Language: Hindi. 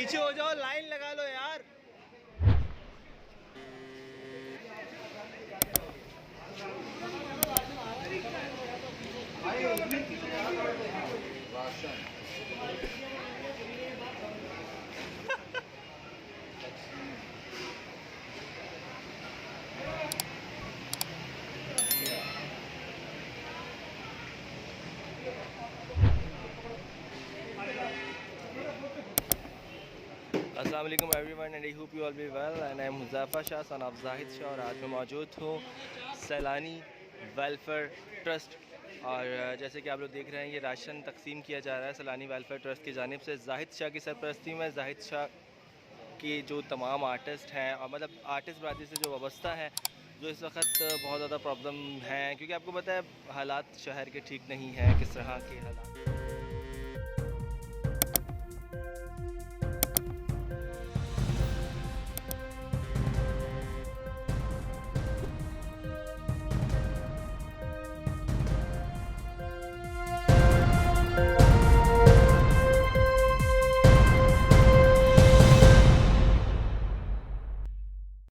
पीछे हो जाओ, लाइन लगा लो यार। अस्सलाम वालेकुम everyone and I hope you all be well and I am Huzaifa Shah son of Zahid Shah और आज मैं मौजूद हूँ सैलानी वेलफेयर ट्रस्ट। और जैसे कि आप लोग देख रहे हैं ये राशन तकसीम किया जा रहा है सैलानी वेलफेयर ट्रस्ट की जानिब से। जाहिद शाह की सरपरस्ती में जाहिद शाह की जो तमाम आर्टिस्ट हैं और मतलब आर्टिस्ट बरादरी से जो वाबस्ता है, जो इस वक्त बहुत ज़्यादा प्रॉब्लम हैं क्योंकि आपको पता है हालात शहर के ठीक नहीं हैं, किस तरह के हालात।